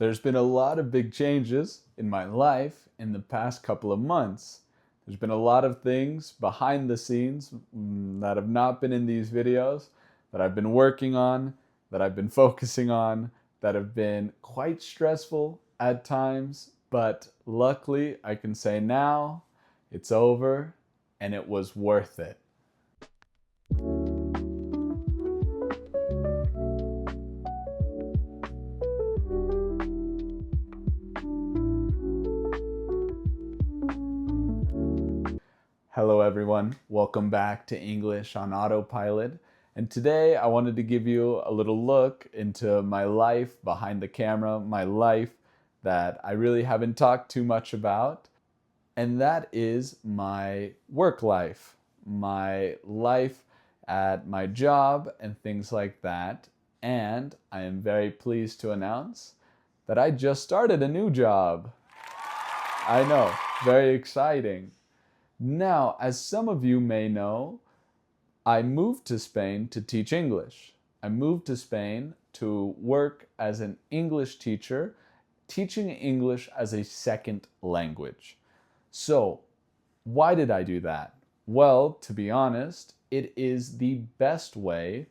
There's been a lot of big changes in my life in the past couple of months. There's been a lot of things behind the scenes that have not been in these videos, that I've been working on, that I've been focusing on, that have been quite stressful at times, but luckily I can say now it's over and it was worth it. Hello everyone, welcome back to English on Autopilot. And today I wanted to give you a little look into my life behind the camera, my life that I really haven't talked too much about. And that is my work life, my life at my job and things like that. And I am very pleased to announce that I just started a new job. I know, very exciting. Now, as some of you may know, I moved to Spain to teach English. I moved to Spain to work as an English teacher, teaching English as a second language. So, why did I do that? Well, to be honest, it is the best way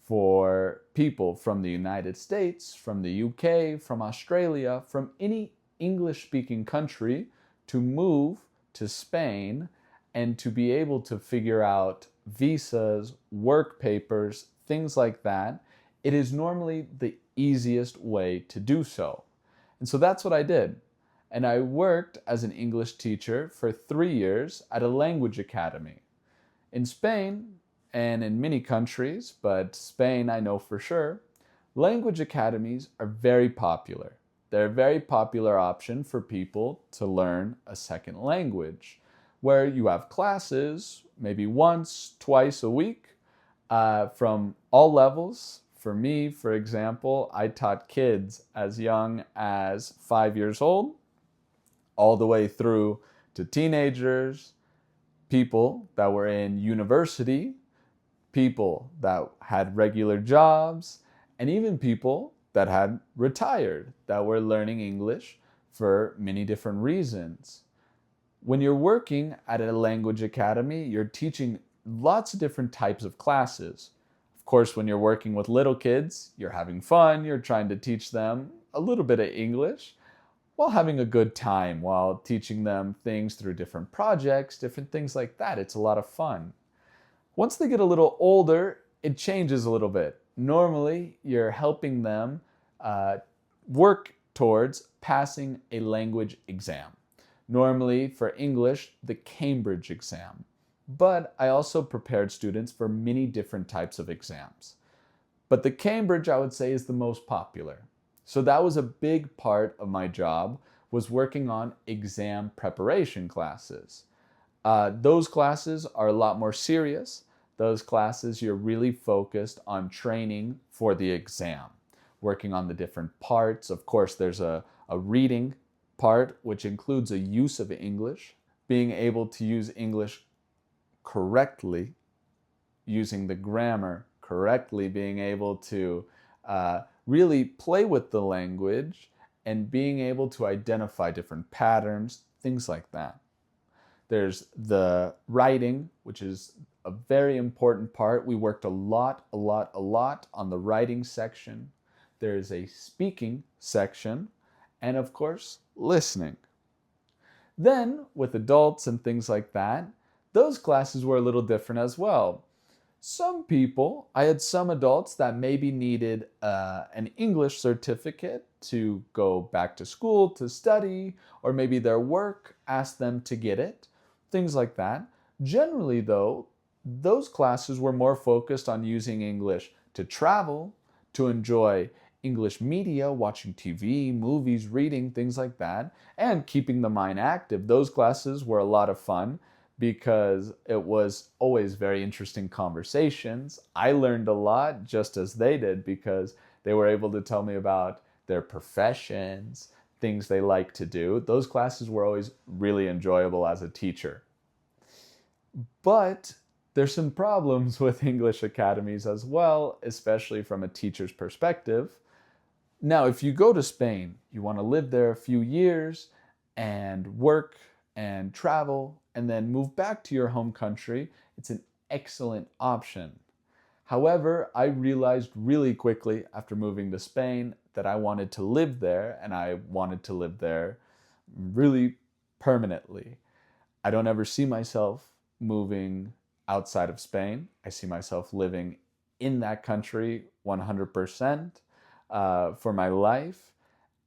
for people from the United States, from the UK, from Australia, from any English-speaking country to move to Spain and to be able to figure out visas, work papers, things like that. It is normally the easiest way to do so. And so that's what I did. And I worked as an English teacher for 3 years at a language academy. In Spain, and in many countries, but Spain I know for sure, language academies are very popular. They're a very popular option for people to learn a second language, where you have classes maybe once, twice a week from all levels. For me, for example, I taught kids as young as 5 years old, all the way through to teenagers, people that were in university, people that had regular jobs, and even people that had retired, that were learning English for many different reasons. When you're working at a language academy, you're teaching lots of different types of classes. Of course, when you're working with little kids, you're having fun, you're trying to teach them a little bit of English while having a good time, while teaching them things through different projects, different things like that. It's a lot of fun. Once they get a little older, it changes a little bit. Normally, you're helping them work towards passing a language exam. Normally, for English, the Cambridge exam. But I also prepared students for many different types of exams. But the Cambridge, I would say, is the most popular. So that was a big part of my job, was working on exam preparation classes. Those classes are a lot more serious. Those classes, you're really focused on training for the exam, working on the different parts. Of course, there's a reading part, which includes a use of English, being able to use English correctly, using the grammar correctly, being able to really play with the language and being able to identify different patterns, things like that. There's the writing, which is a very important part. We worked a lot on the writing section. There's a speaking section, and of course, listening. Then, with adults and things like that, those classes were a little different as well. I had some adults that maybe needed an English certificate to go back to school to study, or maybe their work asked them to get it, things like that. Generally though, those classes were more focused on using English to travel, to enjoy English media, watching TV, movies, reading, things like that, and keeping the mind active. Those classes were a lot of fun because it was always very interesting conversations. I learned a lot just as they did because they were able to tell me about their professions, things they like to do. Those classes were always really enjoyable as a teacher. But there's some problems with English academies as well, especially from a teacher's perspective. Now, if you go to Spain, you want to live there a few years and work and travel and then move back to your home country, it's an excellent option. However, I realized really quickly after moving to Spain that I wanted to live there, and I wanted to live there really permanently. I don't ever see myself moving outside of Spain. I see myself living in that country 100% for my life.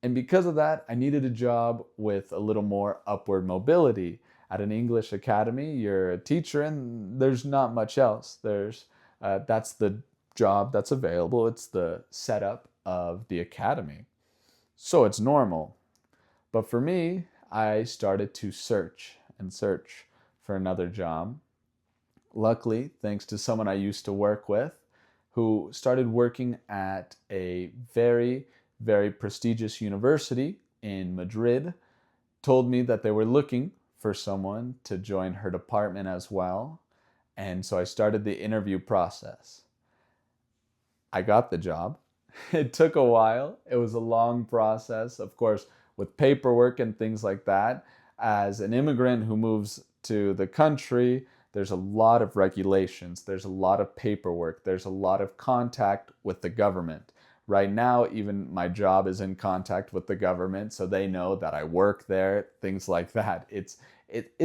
And because of that, I needed a job with a little more upward mobility. At an English academy, you're a teacher, and there's not much else. That's the job that's available. It's the setup of the academy. So it's normal. But for me, I started to search and search for another job. Luckily, thanks to someone I used to work with who started working at a very, very prestigious university in Madrid, told me that they were looking for someone to join her department as well. And so I started the interview process. I got the job. It took a while. It was a long process, of course, with paperwork and things like that. As an immigrant who moves to the country, there's a lot of regulations, there's a lot of paperwork, there's a lot of contact with the government. Right now, even my job is in contact with the government, so they know that I work there, things like that. It's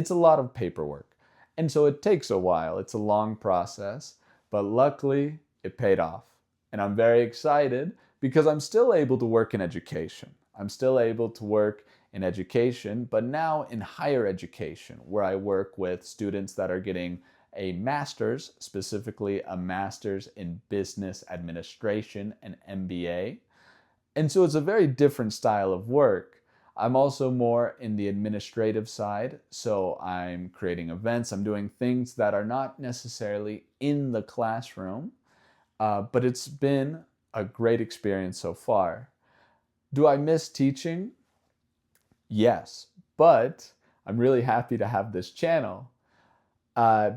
a lot of paperwork. And so it takes a while. It's a long process, but luckily it paid off. And I'm very excited because I'm still able to work in education. I'm still able to work in education, but now in higher education, where I work with students that are getting a master's, specifically a master's in business administration, an MBA. And so it's a very different style of work. I'm also more in the administrative side, so I'm creating events, I'm doing things that are not necessarily in the classroom, but it's been a great experience so far. Do I miss teaching? Yes, but I'm really happy to have this channel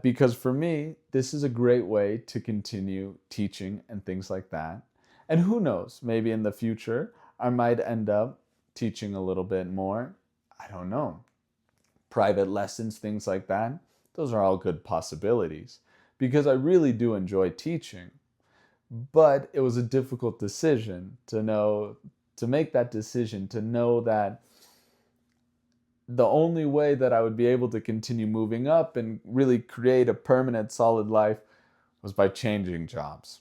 because for me, this is a great way to continue teaching and things like that. And who knows, maybe in the future, I might end up teaching a little bit more. I don't know. Private lessons, things like that. Those are all good possibilities because I really do enjoy teaching. But it was a difficult decision to make that decision, to know that the only way that I would be able to continue moving up and really create a permanent, solid life was by changing jobs.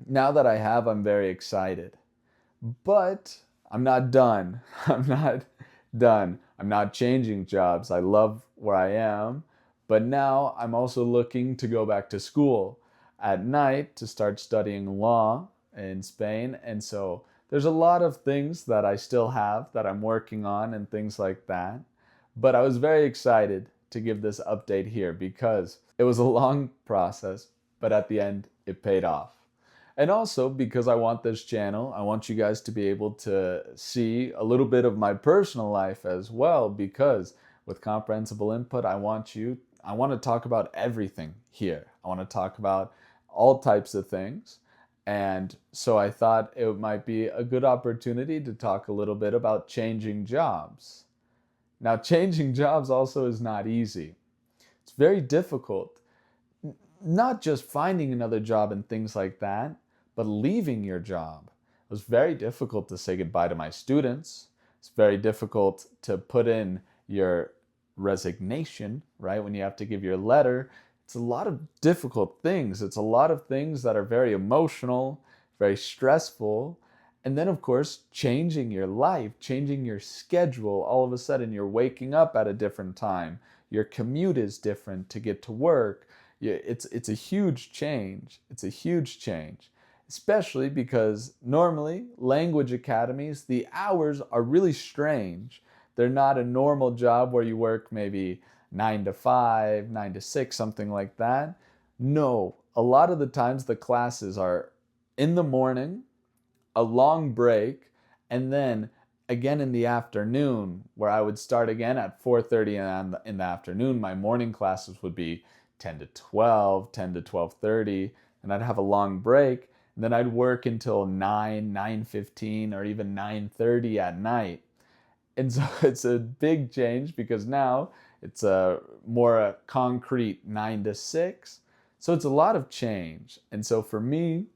Now that I have, I'm very excited. But I'm not done. I'm not done. I'm not changing jobs. I love where I am. But now I'm also looking to go back to school at night to start studying law in Spain. And so there's a lot of things that I still have that I'm working on and things like that. But I was very excited to give this update here because it was a long process, but at the end, it paid off. And also because I want this channel, I want you guys to be able to see a little bit of my personal life as well, because with comprehensible input, I want to talk about everything here. I want to talk about all types of things. And so I thought it might be a good opportunity to talk a little bit about changing jobs. Now, changing jobs also is not easy. It's very difficult. Not just finding another job and things like that, but leaving your job. It was very difficult to say goodbye to my students. It's very difficult to put in your resignation, right? When you have to give your letter. It's a lot of difficult things. It's a lot of things that are very emotional, very stressful. And then, of course, changing your life, changing your schedule. All of a sudden, you're waking up at a different time. Your commute is different to get to work. It's a huge change. It's a huge change. Especially because normally language academies, the hours are really strange. They're not a normal job where you work maybe 9 to 5, 9 to 6, something like that. No, a lot of the times the classes are in the morning, a long break, and then again in the afternoon, where I would start again at 4:30 in the afternoon. My morning classes would be 10 to 12, 10 to 12:30, and I'd have a long break. And then I'd work until 9, 9:15, or even 9:30 at night. And so it's a big change because now it's a more concrete 9 to 6. So it's a lot of change. And so for me,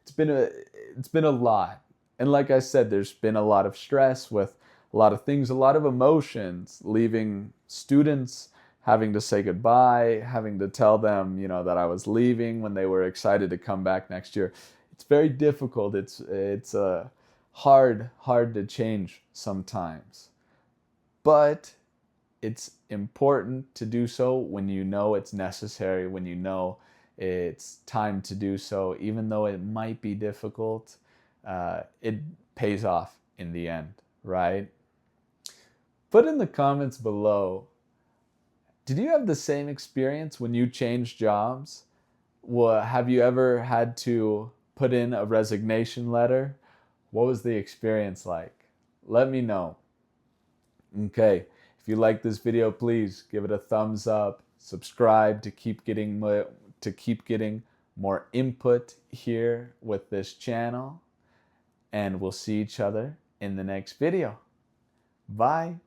it's been a lot. And like I said, there's been a lot of stress with a lot of things, a lot of emotions, leaving students, having to say goodbye, having to tell them, that I was leaving when they were excited to come back next year. It's very difficult. It's hard to change sometimes. But it's important to do so when you know it's necessary, when you know it's time to do so, even though it might be difficult. It pays off in the end, right? Put in the comments below, did you have the same experience when you changed jobs? Have you ever had to put in a resignation letter? What was the experience like? Let me know. Okay, if you like this video, please give it a thumbs up, subscribe to keep getting more input here with this channel, and we'll see each other in the next video. Bye.